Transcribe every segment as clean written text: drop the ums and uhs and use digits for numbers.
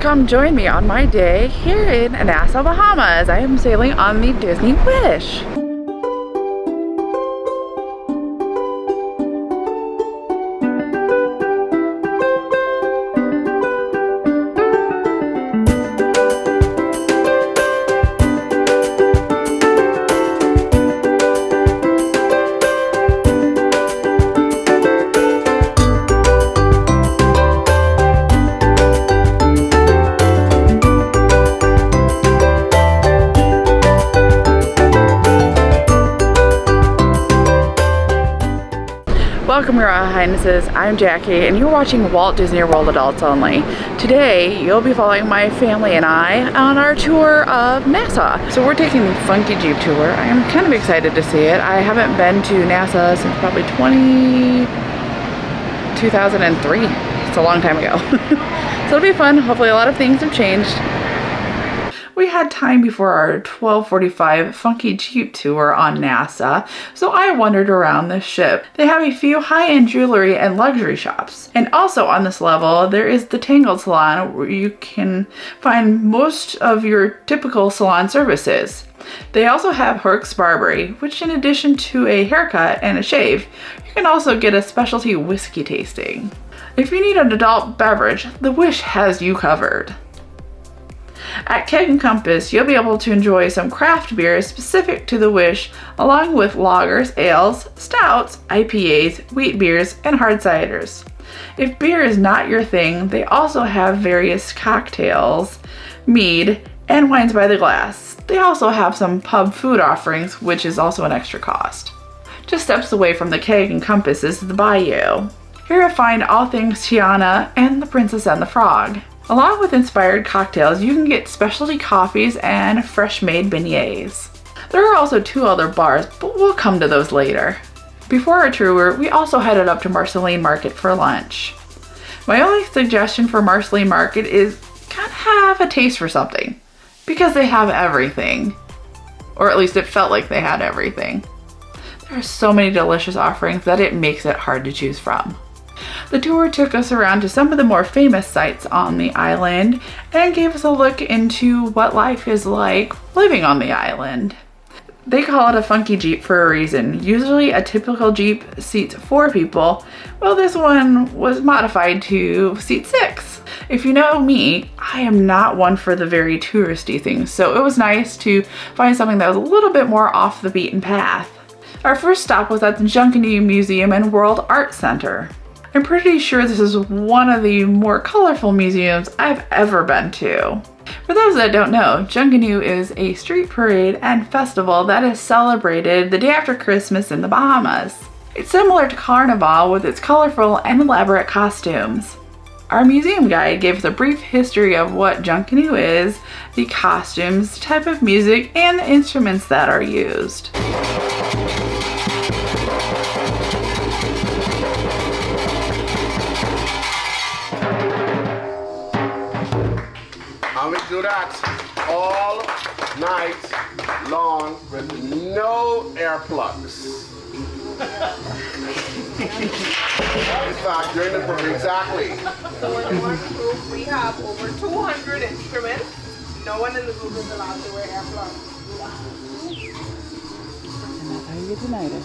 Come join me on my day here in Nassau, Bahamas. I am sailing on the Disney Wish. Welcome here at Highnesses. I'm Jackie and you're watching Walt Disney World Adults Only. Today you'll be following my family and I on our tour of Nassau. So we're taking the Funky Jeep tour. I am kind of excited to see it. I haven't been to Nassau since probably 2003. It's a long time ago. So it'll be fun. Hopefully a lot of things have changed. We had time before our 12:45 Funky Jeep tour on Nassau, so I wandered around the ship. They have a few high-end jewelry and luxury shops. And also on this level, there is the Tangled Salon where you can find most of your typical salon services. They also have Herc's Barbery, which in addition to a haircut and a shave, you can also get a specialty whiskey tasting. If you need an adult beverage, the Wish has you covered. At Keg and Compass, you'll be able to enjoy some craft beers specific to the Wish, along with lagers, ales, stouts, IPAs, wheat beers, and hard ciders. If beer is not your thing, they also have various cocktails, mead, and wines by the glass. They also have some pub food offerings, which is also an extra cost. Just steps away from the Keg and Compass is the Bayou. Here you'll find all things Tiana and the Princess and the Frog. Along with inspired cocktails, you can get specialty coffees and fresh-made beignets. There are also two other bars, but we'll come to those later. Before our tour, we also headed up to Marceline Market for lunch. My only suggestion for Marceline Market is kind of have a taste for something, because they have everything. Or at least it felt like they had everything. There are so many delicious offerings that it makes it hard to choose from. The tour took us around to some of the more famous sites on the island and gave us a look into what life is like living on the island. They call it a Funky Jeep for a reason. Usually a typical Jeep seats 4 people. Well, this one was modified to seat 6. If you know me, I am not one for the very touristy things, so it was nice to find something that was a little bit more off the beaten path. Our first stop was at the Junkanoo Museum and World Art Center. I'm pretty sure this is one of the more colorful museums I've ever been to. For those that don't know, Junkanoo is a street parade and festival that is celebrated the day after Christmas in the Bahamas. It's similar to Carnival with its colorful and elaborate costumes. Our museum guide gave us a brief history of what Junkanoo is, the costumes, type of music, and the instruments that are used. And we do that all night long with no earplugs. In fact, during the program, exactly. So in one group, we have over 200 instruments. No one in the group is allowed to wear earplugs. And that's how you get united.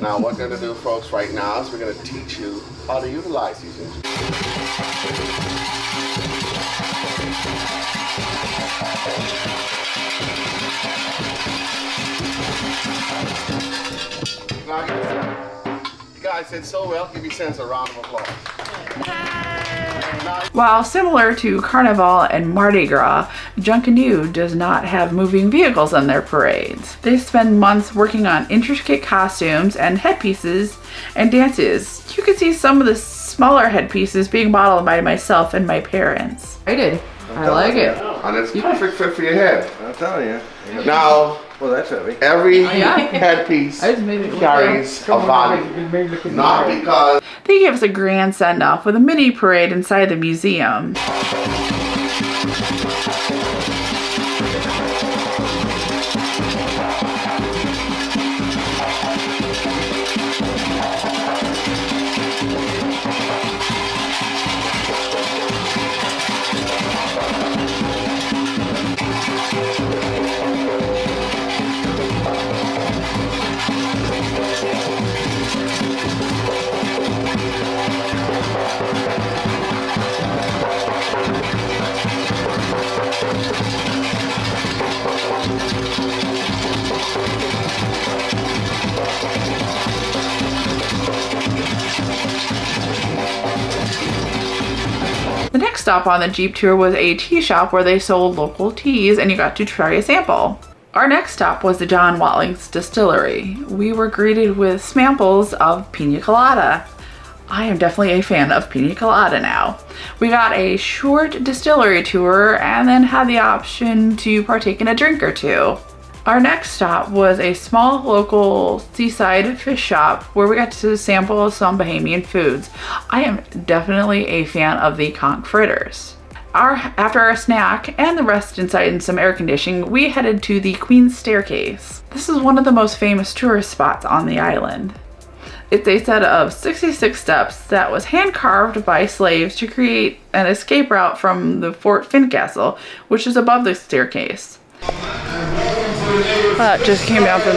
Now, what we're going to do, folks, right now is we're going to teach you how to utilize these instruments. You guys did so well. Give yourselves a round of applause. While similar to Carnival and Mardi Gras, Junkanoo does not have moving vehicles on their parades. They spend months working on intricate costumes and headpieces and dances. You can see some of the smaller headpieces being modeled by myself and my parents. I like it. And it's perfect fit for your head. I'm telling you. Now, Well, that's heavy. every headpiece carries a value. Not because They gave us a grand send-off with a mini parade inside the museum. The next stop on the Jeep tour was a tea shop where they sold local teas and you got to try a sample. Our next stop was the John Watling's Distillery. We were greeted with samples of pina colada. I am definitely a fan of pina colada now. We got a short distillery tour and then had the option to partake in a drink or two. Our next stop was a small local seaside fish shop where we got to sample some Bahamian foods. I am definitely a fan of the conch fritters. After our snack and the rest inside in some air conditioning, we headed to the Queen's Staircase. This is one of the most famous tourist spots on the island. It's a set of 66 steps that was hand carved by slaves to create an escape route from the Fort Fincastle, which is above the staircase. Just came down from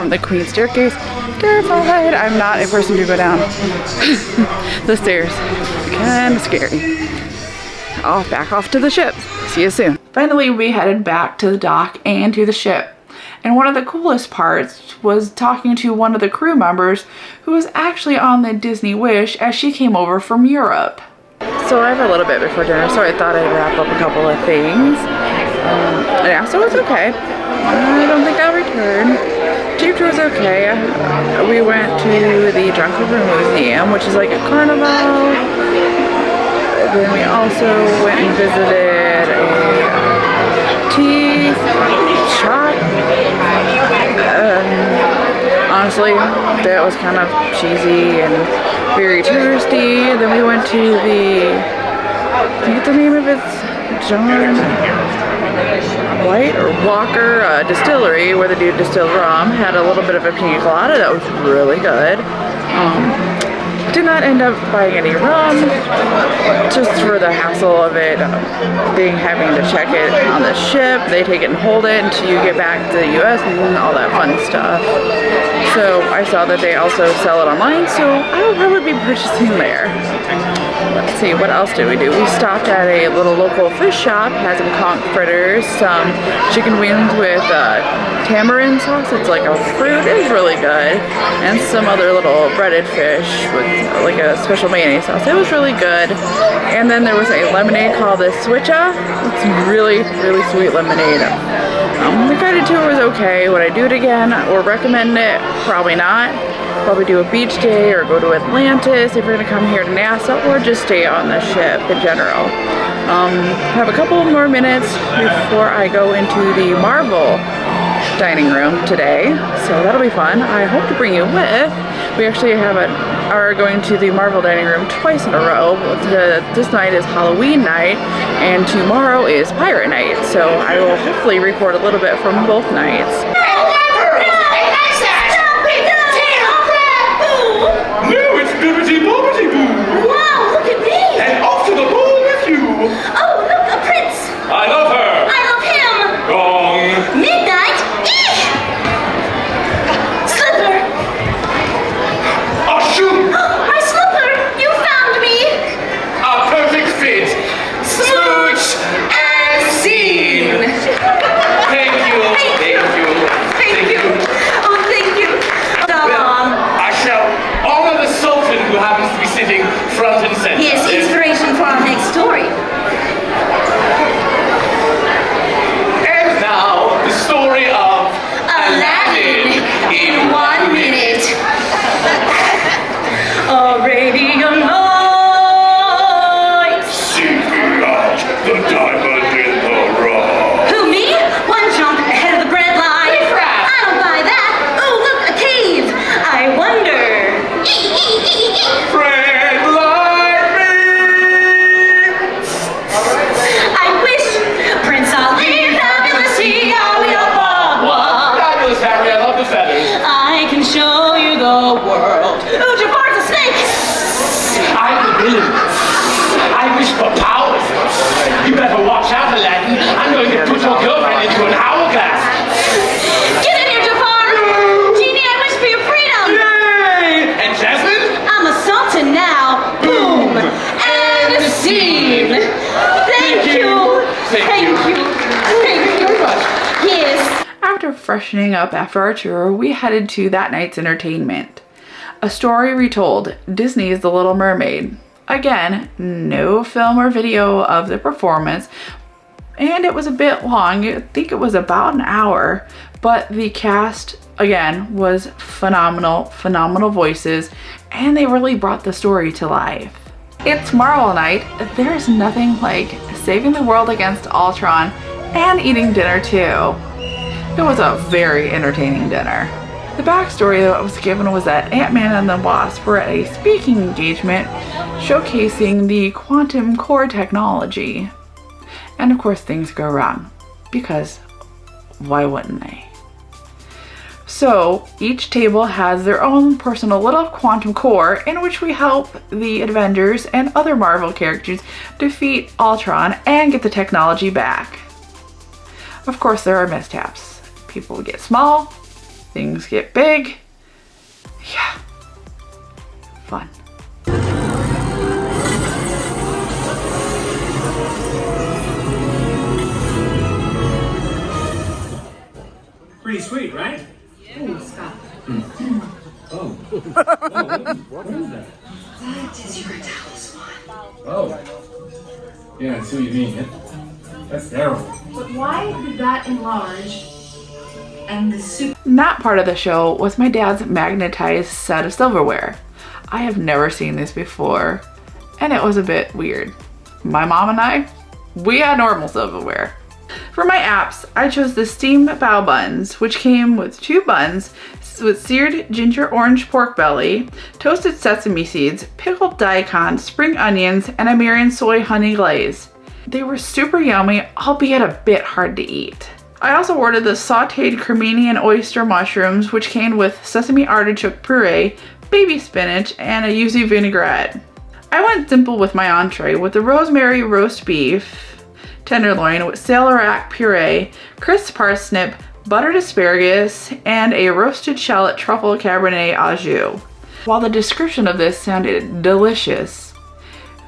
the Queen's Staircase. Terrified. I'm not a person to go down the stairs. Kind of scary. I'll back off to the ship. See you soon. Finally, we headed back to the dock and to the ship. And one of the coolest parts was talking to one of the crew members who was actually on the Disney Wish as she came over from Europe. So I have a little bit before dinner, so I thought I'd wrap up a couple of things. Nassau was okay. I don't think I'll return. Jeep tour was okay. We went to the Junkanoo Museum, which is like a carnival. Then we also went and visited a tea shop. Honestly, that was kind of cheesy and very touristy. Then we went to the, I think the name of it's John White or Walker Distillery, where the dude distilled rum. Had a little bit of a pina colada that was really good. Did not end up buying any rum, just for the hassle of it having to check it on the ship. They take it and hold it until you get back to the US and all that fun stuff. So I saw that they also sell it online, so I will probably be purchasing there. Let's see, what else did we do? We stopped at a little local fish shop, had some conch fritters, some chicken wings with tamarind sauce. It's like a fruit. It was really good. And some other little breaded fish with like a special mayonnaise sauce. It was really good. And then there was a lemonade called the Switcha. It's really, really sweet lemonade. The guided tour was okay. Would I do it again or recommend it? Probably not. Probably do a beach day or go to Atlantis if you're going to come here to Nassau, or just stay on the ship in general. Have a couple more minutes before I go into the Marvel dining room today, so that'll be fun. I hope to bring you with. We actually are going to the Marvel dining room twice in a row. This night is Halloween night and tomorrow is Pirate night, so I will hopefully record a little bit from both nights. Wow, look at me! And off to the ball with you! Oh, look, a prince! I love her! I love him! Wrong! Midnight? Eesh! Slipper! A shoe! My slipper! You found me! A perfect fit! Smooch and scene! Thank you! Thank you! Oh, thank you! Well, I shall honor the Sultan who happens to be sitting front and center. Yes, inspiration for our next story. And now, the story of Aladdin in 1 minute. A radio light. Seeking out the diamond in the rough. Who, me? One jump ahead of the bread line. I don't buy that. Oh, look, a cave. I wonder. Friend like me! I wish Prince Ali, fabulous he, are we a bob? Fabulous, Harry, I love the feathers. I can show you the world. Oh, Jafar's a snake. I'm the villain. I wish for powers. You better watch out, Aladdin. I'm going to put your girlfriend into an hourglass. Get in here, Jafar. Genie, I wish for your freedom. Yay! And Jasmine? I'm a sultan now. Boom. And a scene. Thank you. Thank you. Thank you very much. Yes. After freshening up after our tour, we headed to that night's entertainment. A story retold, Disney's The Little Mermaid. Again, no film or video of the performance, and it was a bit long. I think it was about an hour, but the cast, again, was phenomenal voices, and they really brought the story to life. It's Marvel night. There's nothing like saving the world against Ultron and eating dinner too. It was a very entertaining dinner. The backstory that was given was that Ant-Man and the Wasp were at a speaking engagement showcasing the quantum core technology. And of course things go wrong, because why wouldn't they? So each table has their own personal little quantum core in which we help the Avengers and other Marvel characters defeat Ultron and get the technology back. Of course there are mishaps. People get small, things get big. Yeah, fun. Pretty sweet, right? Oh, Scott. Oh. What is that? That is your talisman. Oh. Yeah, I see what you mean. That's terrible. But why did that enlarge and the soup? Not part of the show was my dad's magnetized set of silverware. I have never seen this before, and it was a bit weird. My mom and I, we had normal silverware. For my apps, I chose the steamed bao buns, which came with 2 buns with seared ginger orange pork belly, toasted sesame seeds, pickled daikon, spring onions, and a Marion soy honey glaze. They were super yummy, albeit a bit hard to eat. I also ordered the sauteed cremini and oyster mushrooms, which came with sesame artichoke puree, baby spinach, and a yuzu vinaigrette. I went simple with my entree with the rosemary roast beef tenderloin with Saleerac puree, crisp parsnip, buttered asparagus, and a roasted shallot truffle cabernet au jus. While the description of this sounded delicious,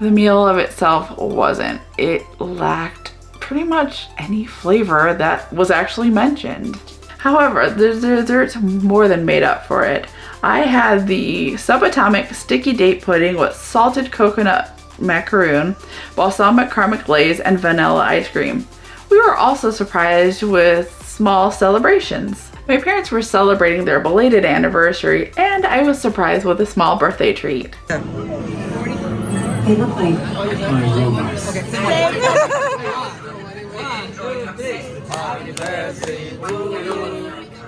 the meal of itself wasn't. It lacked pretty much any flavor that was actually mentioned. However, the desserts more than made up for it. I had the subatomic sticky date pudding with salted coconut macaroon, balsamic caramel glaze, and vanilla ice cream. We were also surprised with small celebrations. My parents were celebrating their belated anniversary, and I was surprised with a small birthday treat. Paper plate. Happy birthday to you.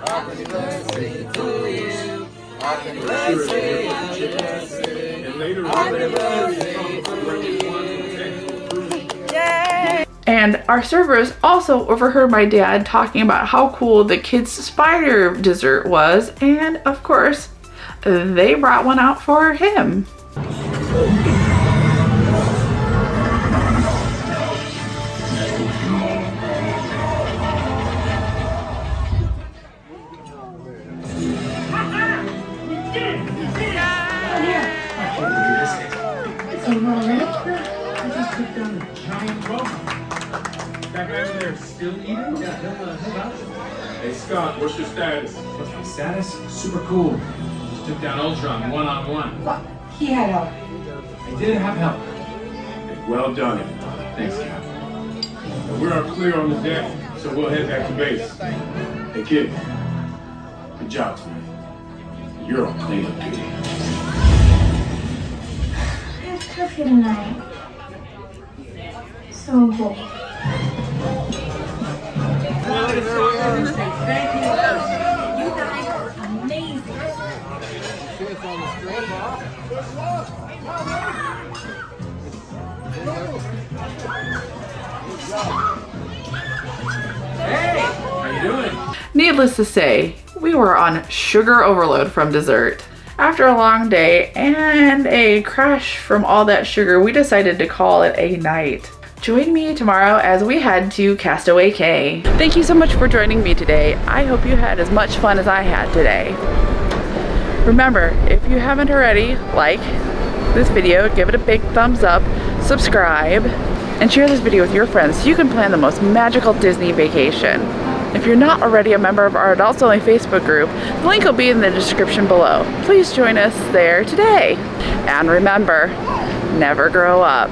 Happy birthday to you. Happy birthday, happy birthday. Happy birthday to you. Yay! And our servers also overheard my dad talking about how cool the kids' spider dessert was, and of course, they brought one out for him. That guy over there still eating? Yeah, he'll vouch. Hey Scott, what's your status? What's my status? Super cool. Just took down Ultron one-on-one. What? He had help. I did have help. Hey, well done. Thanks, Cap. Now, we're up clear on the deck, so we'll head back to base. Hey kid, good job tonight. You're on cleanup duty. It's curfew tonight. So bold. Hey, how you doing? Needless to say, we were on sugar overload from dessert. After a long day and a crash from all that sugar, we decided to call it a night. Join me tomorrow as we head to Castaway Cay. Thank you so much for joining me today. I hope you had as much fun as I had today. Remember, if you haven't already, like this video, give it a big thumbs up, subscribe, and share this video with your friends so you can plan the most magical Disney vacation. If you're not already a member of our Adults Only Facebook group, the link will be in the description below. Please join us there today. And remember, never grow up.